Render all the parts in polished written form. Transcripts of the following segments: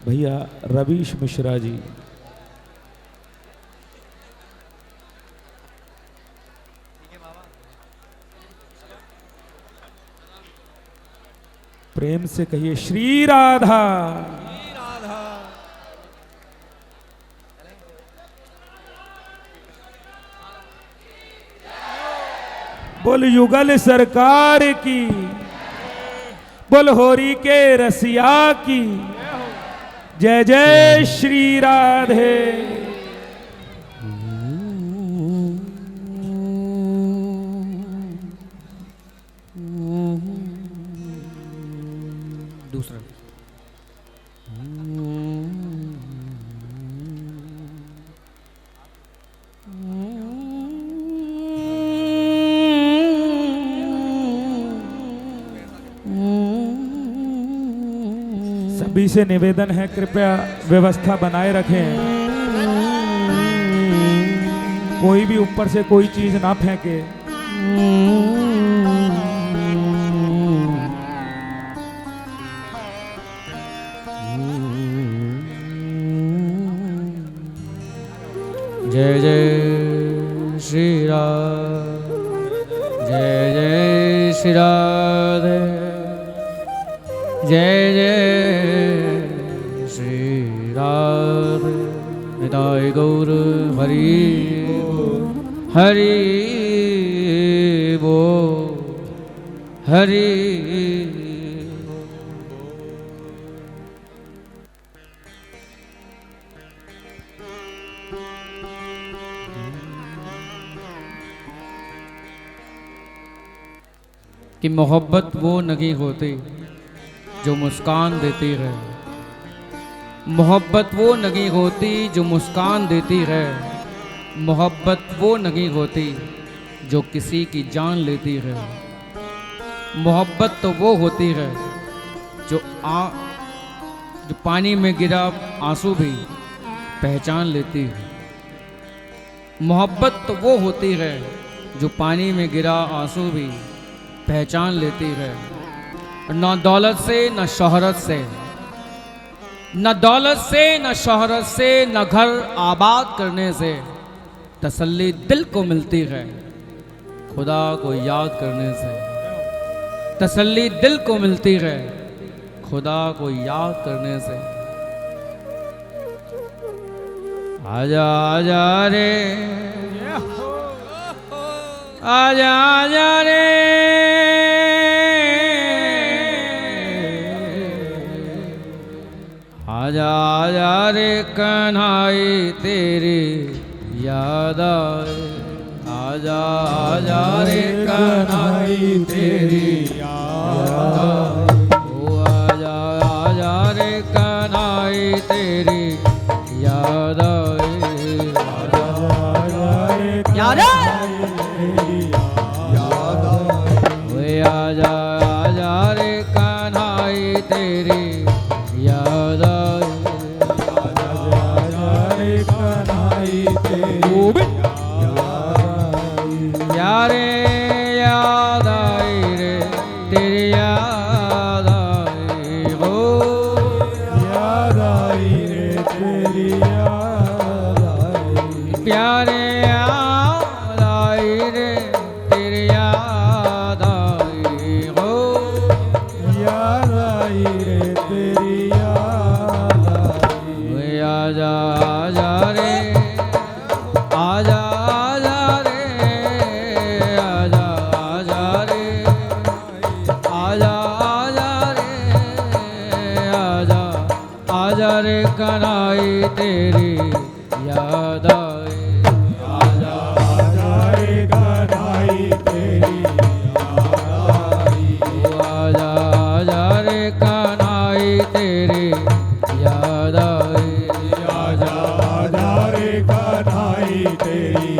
भैया रवीश मिश्रा जी, प्रेम से कहिए श्री राधा। बोल युगल सरकार की, बोल होरी के रसिया की, जय जय श्री राधे। दूसरा सभी से निवेदन है, कृपया व्यवस्था बनाए रखें। कोई भी ऊपर से कोई चीज ना फेंके। जय जय श्री राधे, जय जय श्री राधे, जय जय श्री राधे। निताय गौर हरि हरि बोल, हरि। कि मोहब्बत वो नहीं होती जो मुस्कान देती है, मोहब्बत वो नहीं होती जो मुस्कान देती है, मोहब्बत वो नहीं होती जो किसी की जान लेती है। मोहब्बत तो वो होती है जो पानी में गिरा आंसू भी पहचान लेती है। मोहब्बत तो वो होती है जो पानी में गिरा आंसू भी पहचान लेती है। ना दौलत से न शोहरत से, न दौलत से न शोहरत से, न घर आबाद करने से तसल्ली दिल को मिलती है, खुदा को याद करने से। तसल्ली दिल को मिलती है, खुदा को याद करने से। आजा आजा रे, आजा आजा रे, आजा आजा रे कन्हाई तेरी याद आए। आजा आजा रे कन्हाई तेरी याद आए। ओ आजा आजा रे कन्हाई तेरी याद आए। आजा आजा रे याद आए। आजा आजा रे कन्हाई तेरी याद आए। यारे याद आई रे तेरी याद आई हो। याद आई रे तेरी याद आई। प्यारे याद आई रे तेरी याद आई हो। याद आई रे तेरी याद आई। आजा आजा रे, आजा आजा रे, आजा आजा रे, आजा आजा रे, आजा आजा रे कन्हाई तेरी याद आए। आजा आजा रे कन्हाई तेरी याद आई। आजा आजा रे कन्हाई तेरी याद आए। आजा आजा रे कन्हाई तेरी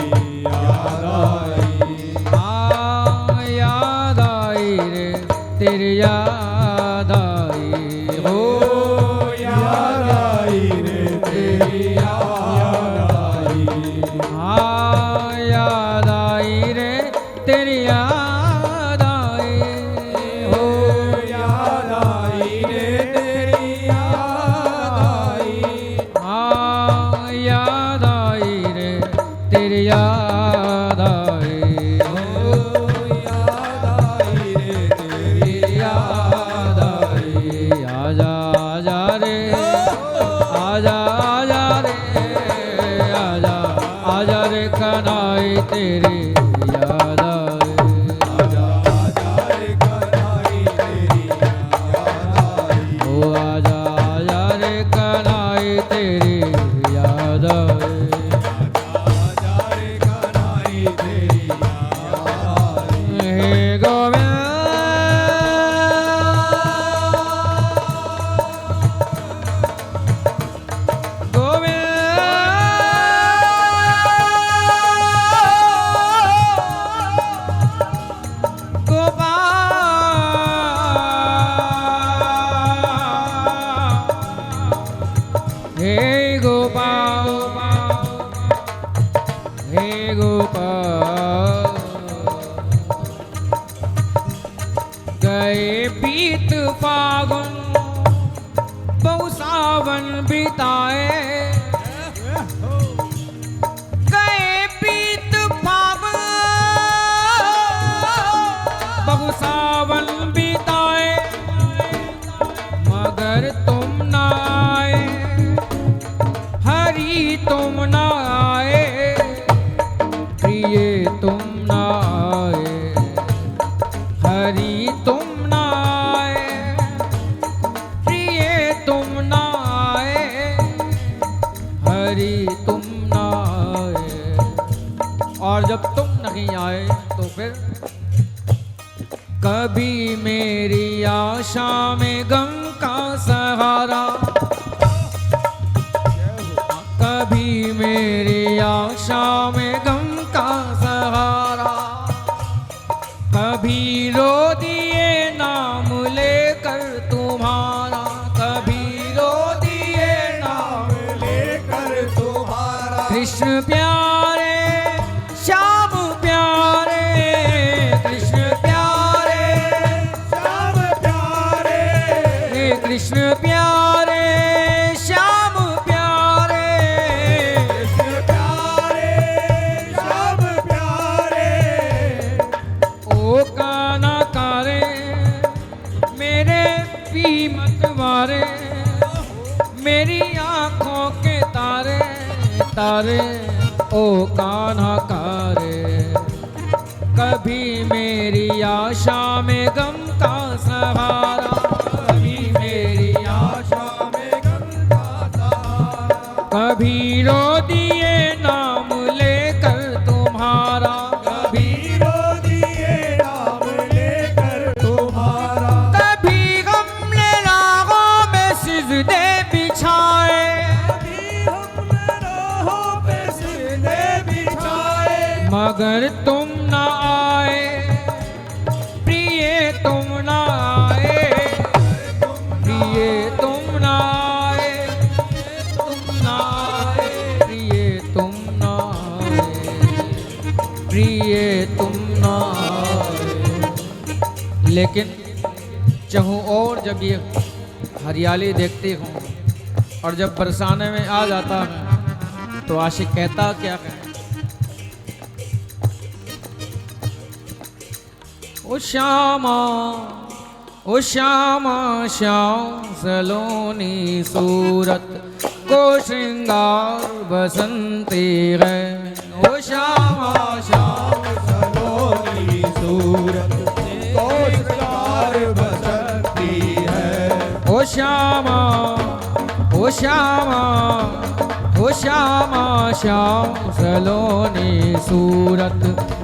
याद आई। याद आई रे तेरी याद आई हो। याद आई रे तेरी याद आई। रे आजा आजा रे आजा आजा रे कनाई तेरी याद आए आजा आजा रे कनाई तेरी याद आई ओ आजा आजा रे कनाई तेरी याद आए आजा रे कनाई तेरी याद आई हे गोविंद हे गोपाल हे गोपाल गए बीत फागुन बहु सावन बिताए गए बीत फागुन बहु सावन बिताए मगर तुम ना आए हरि तुम ना आए प्रिय तुम ना आए हरि तुम ना आए प्रिय तुम ना आए हरि तुम ना आए और जब तुम नहीं आए तो फिर कभी मेरी आशा में गम का सहारा कभी मेरी आशा में गम का सहारा कभी रो दिए नाम लेकर तुम्हारा कभी रो दिए नाम लेकर तुम्हारा कृष्ण प्यारे श्याम प्यारे कृष्ण प्यारे श्याम प्यारे हे कृष्ण प्यारे श्याम प्यारे कृष्ण प्यारे श्याम प्यारे ओ काना कारे मेरे पी मत मारे मेरी आंखों के तारे तारे ओ कान्हा कारे कभी मेरी आशा में गम का सहारा कभी मेरी आशा में गंगा सहारा कभी रो दिए नाम लेकर तुम्हारा कभी रो दिए नाम लेकर तुम्हारा कभी गम ने रागों में सिजदे बिछाए कभी हमने राहों पे सीने बिछाए मगर तुम ना आए प्रिय तुम ना आए प्रिय तुम ना आए तुम ना आए प्रिय तुम ना आए प्रिय तुम ना आए लेकिन चाहूँ और जब ये हरियाली देखती हूँ और जब बरसाने में आ जाता है तो आशिक कहता क्या है ओ श्यामा श्याम सलोनी सूरत को श्रृंगार बसंती है ओ श्यामा श्याम सलोनी सूरत को श्रृंगार बसंती है ओ श्यामा श्याम सलोनी सूरत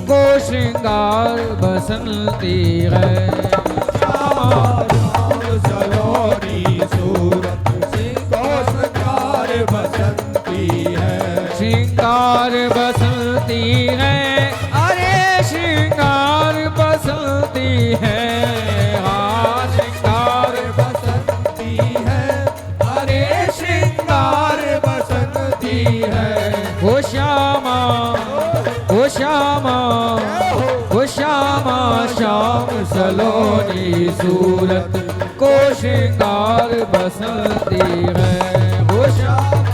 को श्रृंगार बसंती है श्याम सलोनी सूरत को श्रृंगार बसंती है श्रृंगार बसंती है अरे श्रृंगार बसंती है हाँ श्रृंगार बसंती है अरे श्रृंगार बसंती है ओ श्यामा श्याम सलोनी सूरत को श्रृंगार बसंती है ओ श्याम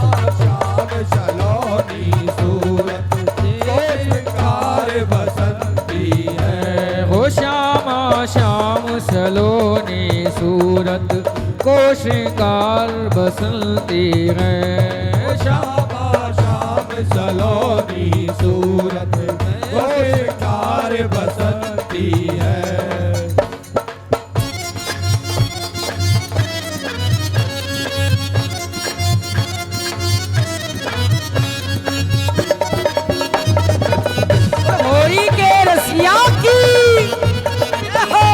सलोनी सूरत को श्रृंगार बसंती है ओ श्याम सलोनी सूरत को श्रृंगार बसंती है। श्यामा श्याम सलोनी सूरत वो श्रृंगार बसंती है। होरी के रसिया की जय हो।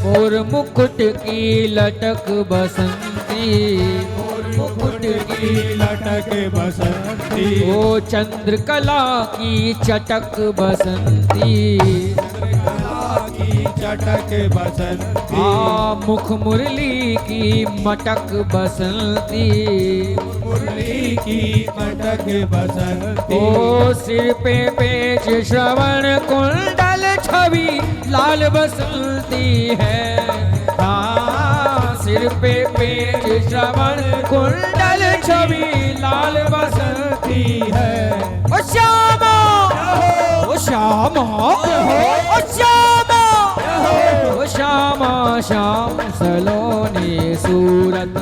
मोर मुकुट की लटक बसंती, मोर मुकुट की लटक बसंती, ओ चंद्रकला की चटक बसंती, चंद्रकला की चटक बसंती, मुख मुरली की मटक बसंती, मुरली की मटक बसंती, ओ सिर पे पेच श्रवण कुंडल छवि लाल बसंती है। सिर पे पेच श्रवण कुंडल छवि लाल बसंती है। ओ श्यामा, ओ श्यामा, ओ श्यामा, ओ श्यामा श्याम सलोनी सूरत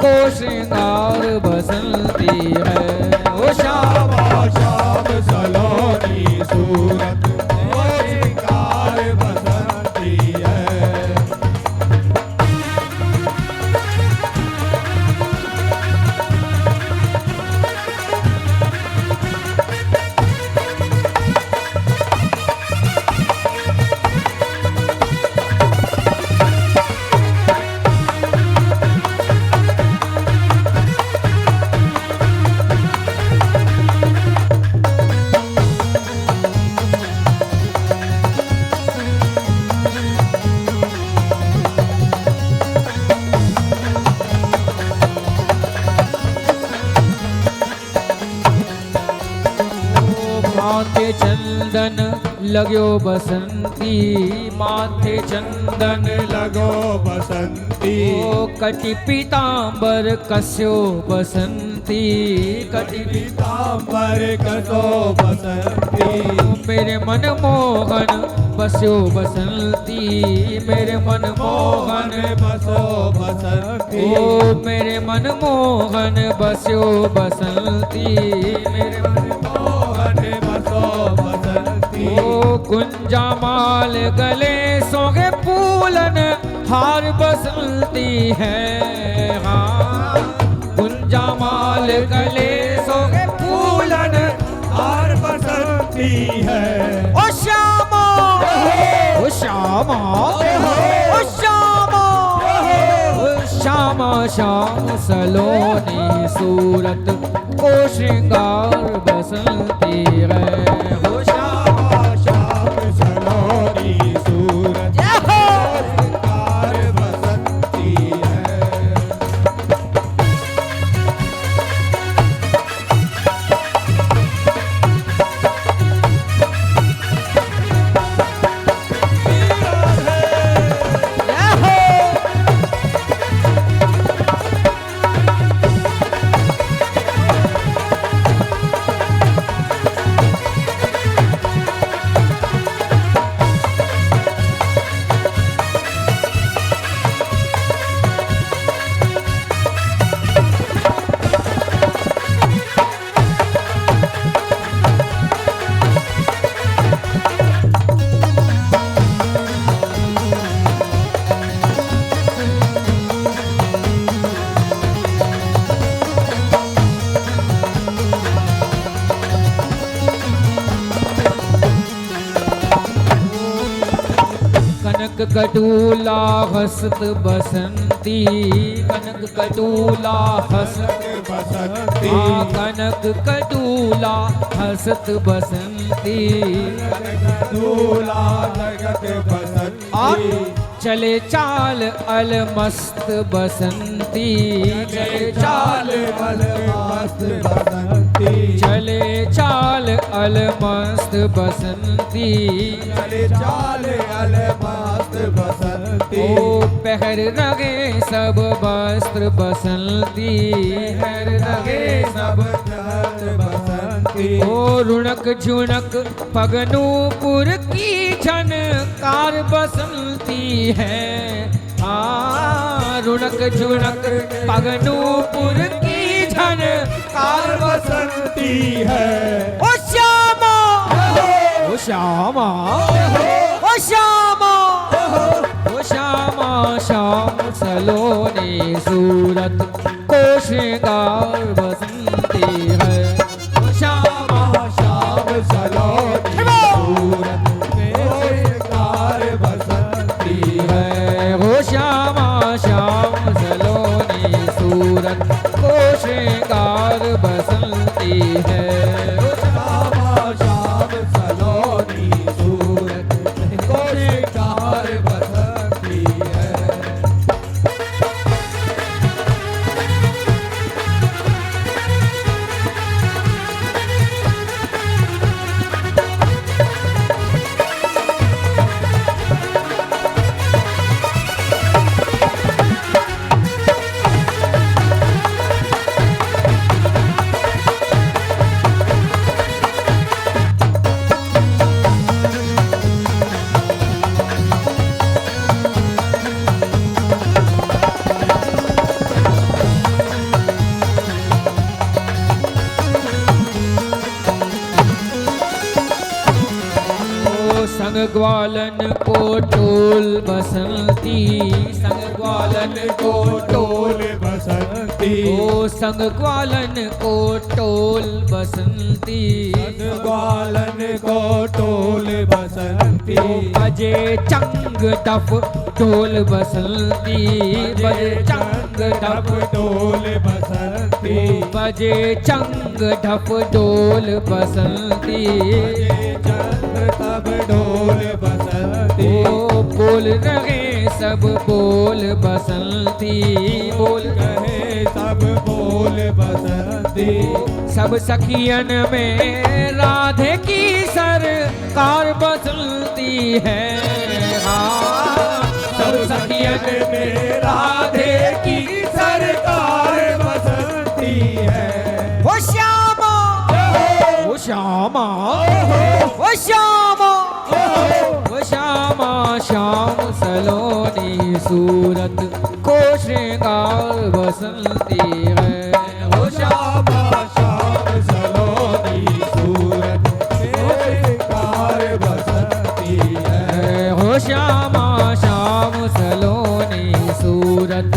को श्रृंगार बसंती है। ओ श्यामा श्याम सलोनी सूरत वो श्रृंगार बसंती है। माथे चंदन लगो बसंती, माथे चंदन लगो बसंती, ओ कटि पीतांबर कस्यो बसंती, कटि पीतांबर कसो बसंती, मेरे मन मोहन बस्यो बसंती, मेरे मन मोहन बसो बसंती, ओ मेरे मन मोहन बस्यो बसंती, मेरे मन मोहन बसो बसंती, ओ कुंजा माल गले सोगे फूलन हार बसंती है। हाँ कुंजा माल गले सोगे फूलन हार बसंती है। ओ श्यामा, ओ श्यामा, ओ श्यामा, ओ श्यामा श्याम सलोनी सूरत को श्रृंगार बसंती है। ओ श्यामा श्याम सलोनी सूरत जय हो। श्रृंगार बसंती है। कनक कटूला हसत बसंती, कनक कटूला हसत बसंती, कनक कटूला हसत बसंती, दूला जगत बसंती, चले चाल अलमस्त बसंती, चले चाल मस्त बसंती, चले चले चाल अलमस्त बसंती। चले चाल अलमस्त बसंती। ओ पहर रगे सब वस्त्र बसंती। पहर रगे सब वस्त्र बसंती। ओ रुणक झुणक पगनूपुर की झनकार बसंती है। रुणक झुणक पगनूपुर की झनकार बसंती है। ओ श्यामा, ओ श्यामा, ओ श्यामा, ओ श्यामा श्याम सलोनी सूरत को श्रृंगार बसंती है। ओ श्यामा श्याम सलोनी सूरत को श्रृंगार बसंती है। ओ श्यामा श्याम सलोनी सूरत को श्रृंगार बसंती है। ओ श्यामा श्याम सलोनी सूरत को श्रृंगार बसंती है। संग ग्वालन को टोल बसंती। संग ग्वालन को टोल बसंती। ओ संग ग्वालन को टोल बसंती। ग्वालन को टोल बसंती। बजे चंग टप ढोल बसंती। बजे चंग टप टोल बसंती। बजे चंग ढप ढोल बसंती। तब ढोल बसंती। ओ बोल रहे सब बोल बसंती। बोल कहे सब बोल बसंती। सब सखियन में राधे की सरकार बसंती है। सब सखियन में राधे की सरकार बसंती है। ओ श्यामा, ओ श्यामा, ओ श्यामा, ओ श्यामा श्याम सलोनी सूरत को श्रृंगार बसंती है। ओ श्यामा श्याम सलोनी सूरत को श्रृंगार बसंती है। हो श्यामा श्याम सलोनी सूरत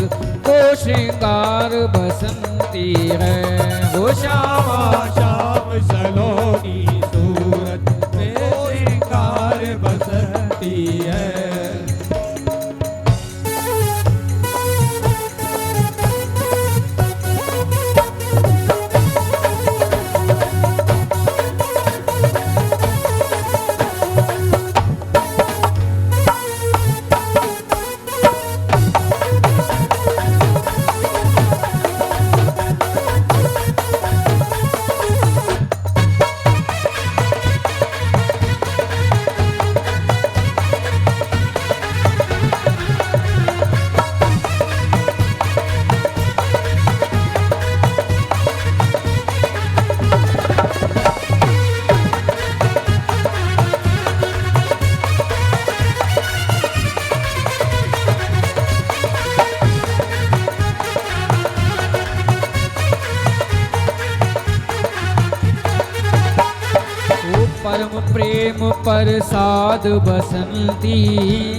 को श्रृंगार बसंती है। हो श्यामा श्याम सलोनी सूरत में श्रृंगार बसंती है। परम प्रेम प्रसाद बसंती।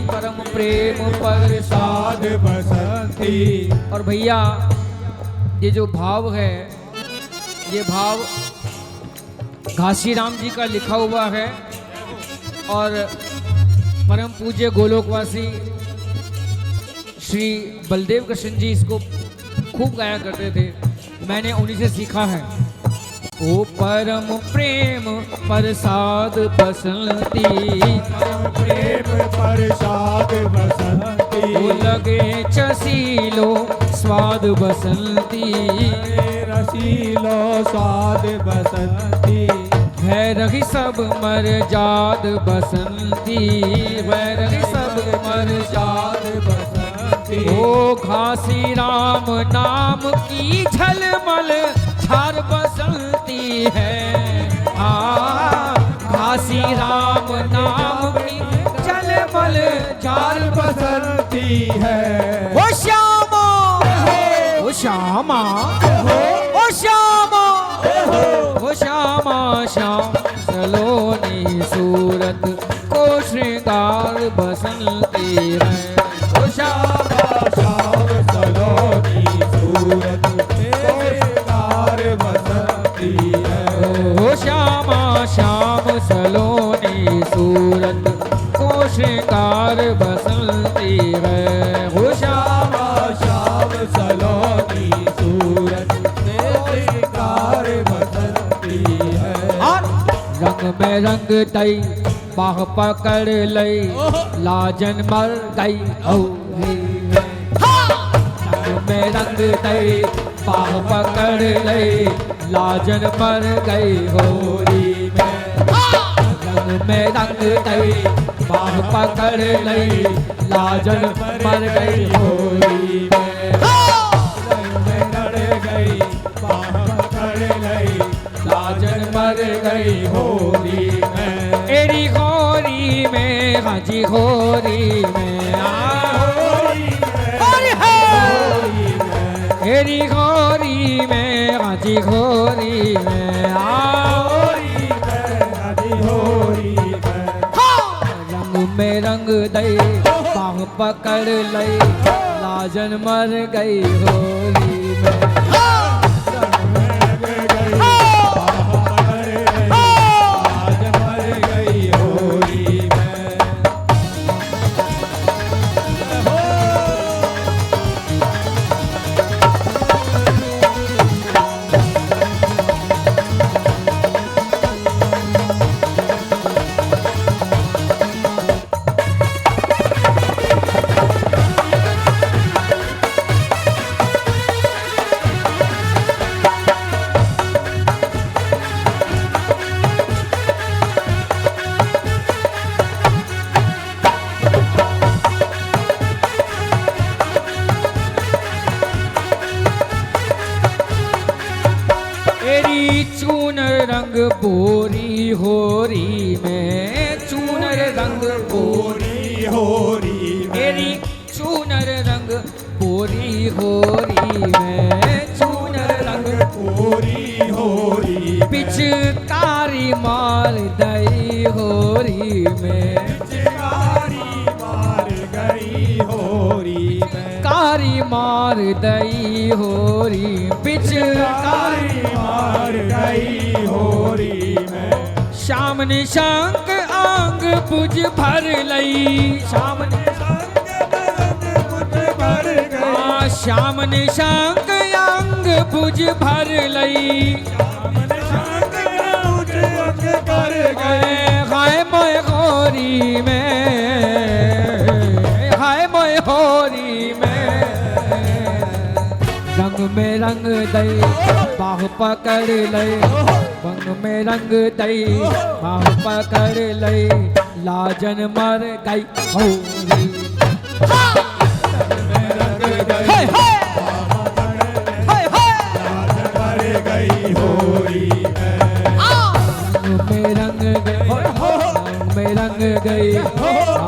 परम प्रेम प्रसाद साध बसंती। और भैया ये जो भाव है, ये भाव घासीराम जी का लिखा हुआ है और परम पूज्य गोलोकवासी श्री बलदेव कृष्ण जी इसको खूब गाया करते थे। मैंने उन्हीं से सीखा है। ओ परम प्रेम प्रसाद बसंती। परम प्रेम प्रसाद बसंती। ओ लगे चसीलो स्वाद बसंती। रसीलो स्वाद बसंती है रही सब मर जाद बसंती, है रही सब मर जाद बसंती ओ घासी राम नाम की झलमल झार बसंती है। घासी राम नाम की झलमल झार बसंती है। ओ श्यामा, ओ श्यामा, ओ श्यामा, ओ श्यामा श्याम सलोनी सूरत को श्रृंगार बसंती है। ओ श्यामा श्याम सलोनी सूरत को श्रृंगार बसंती है। ओ श्यामा श्याम सलोनी सूरत को श्रृंगार बसंती है। ओ श्यामा श्याम सलोनी सूरत को श्रृंगार बसंती है। रंग में रंग तई बाह पकड़ लई लाजन मर गई हो रंग में रंग तई बाह पकड़ लई लाजन मर गई होरी में। रंग में रंग तई बाह पकड़ लई लाजन मर गई होरी में। लाजन मर गई होरी में। एरी होरी में हाजी होरी में एरी होरी में हाजी होरी में रंग में रंग दई बाह पकड़ लई लाजन मर गई होरी में। चूनर रंग बोरी होरी में चूनर रंग बोरी होरी मेरी चूनर रंग बोरी होरी में चूनर रंग होरी होरी पिचकारी मार दई होरी में चिंगारी मार गई होरी में कारी मार दई होरी पिचकारी मार गई होरी में श्याम निशंक आंग बुझ भर लई श्याम भर गई श्याम निशंक अंग बुझ भर लई कर गए हाय मोय होरी में हाय मोय होरी में रंग में रंग दई बाह पकड़ लई रंग में रंग दई बाह पकड़ लई लाजन मर गई होरी हाय हाय हाय हाय मर गई होरी में रंग गई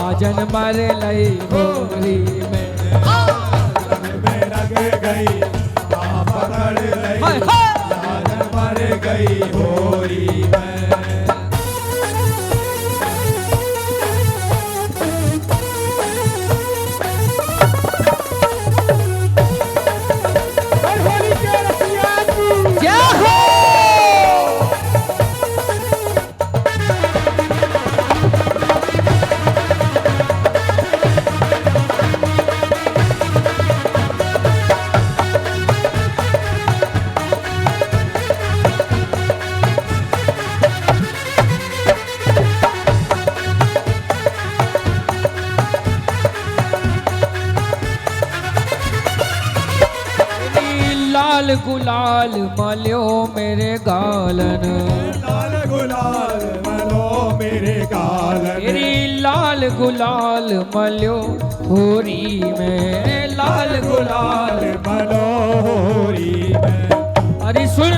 आजन मर लई होरी में रंग गई पकड़ लई हाय हाय मर गई होरी में क्या हो लाल गुलाल मल्यो मेरे गालन, लाल गुलाल मलो मेरे गालन, तेरी लाल गुलाल मल्यो होरी में, लाल गुलाल। मलो होरी में। अरे सुन,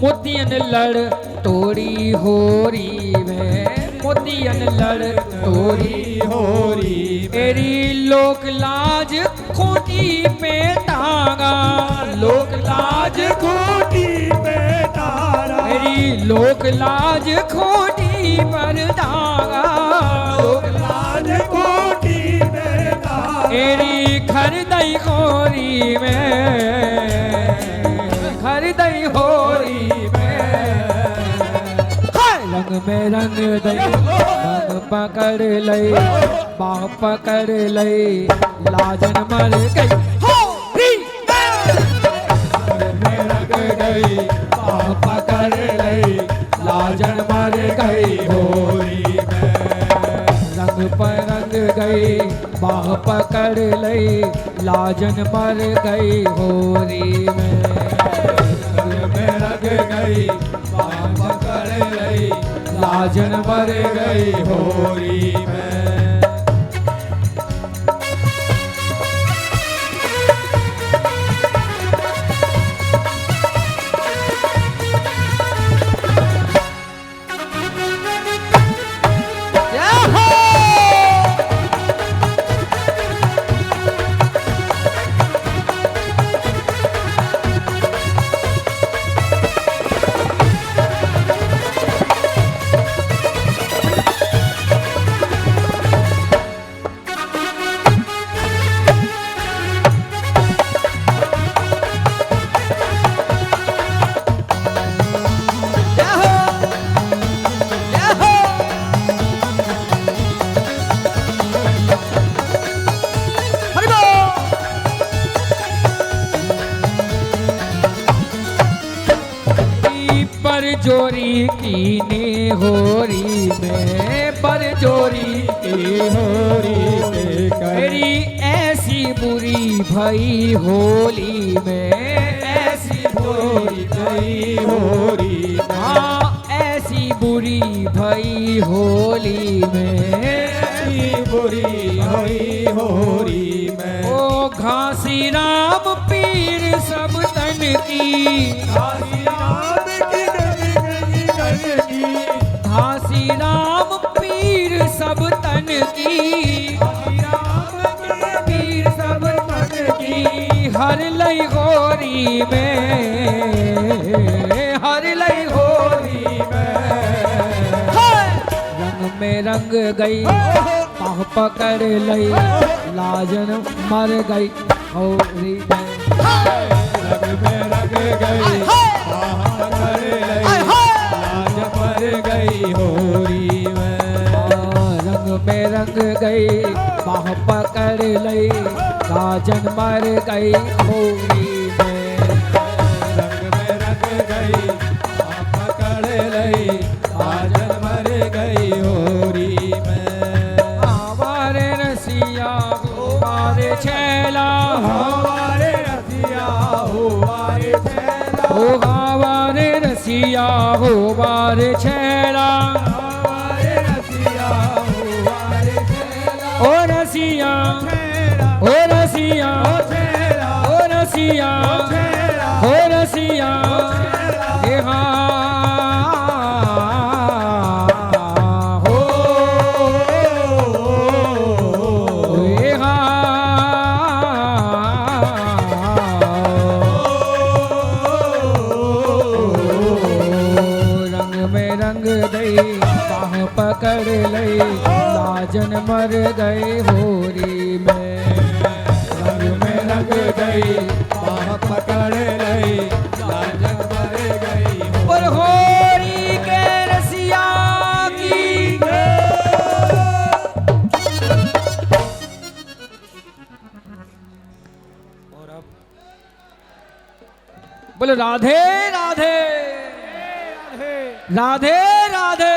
मोतियन लड़ तोड़ी होरी में, मोतियन लड़ तोड़ी होरी तेरी लोक लाज खोटी पे टांगा, लोक लाज खोटी पे तारा, तेरी लोक लाज खोटी पर धागा, लोक लाज खोटी पे तारा, तेरी खरदई होरी में, खरदई होरी में। रंग में रंग दई रंग पकड़ लई, बाह पकड़ लई, लाजन मर गई होरी में रंग गई, बाह पकड़ लई, लाजन मर गई होरी में। रंग पर रंग गई, बाह पकड़ लई, लाजन मर गई होरी में। रंग में रंग गई, बाह पकड़ लई, लाजन मर गई होरी में। जोरी कीने होरी में, पर जोरी की होरी में तेरी ऐसी बुरी भई होली में, ऐसी होरी गई होरी में। हाँ ऐसी बुरी भई होली में, ऐसी बुरी हुई होरी में। ओ घासी राम पीर सब तन की, घासी राम की गई, घासी राम पीर सब तन की, पीर सब तन की। हर लई होरी में, हर लई होरी में। रंग में रंग गई, पाह पकड़ लई, लाजन मर गई होरी में। रंग में रंग गई, बाहर कर लई, लाज मर गई होरी में। रंग में रंग गई, बाह पकड़ लई, लाजन मर गई होरी में। रंग में रंग गई, बाह पकड़ लई, लाज मर गई होरी में। आवारे रसिया आवारे छैला, हमारे रसिया हमारे छैला, ओ आवारे रसिया हो बारे छैला, हमारे रसिया हमारे छैला, ओ रसिया छैला, ओ रसिया छैला, ओ रसिया छैला, ओ रसिया हे हो हे रंग में रंग दई, बाह पकड़ लई, लाजन मर गए होरी में। रंग में रंग गई, बाह पकड़ लई, लाज मर गई और होरी के रसिया की बोलो राधे राधे राधे राधे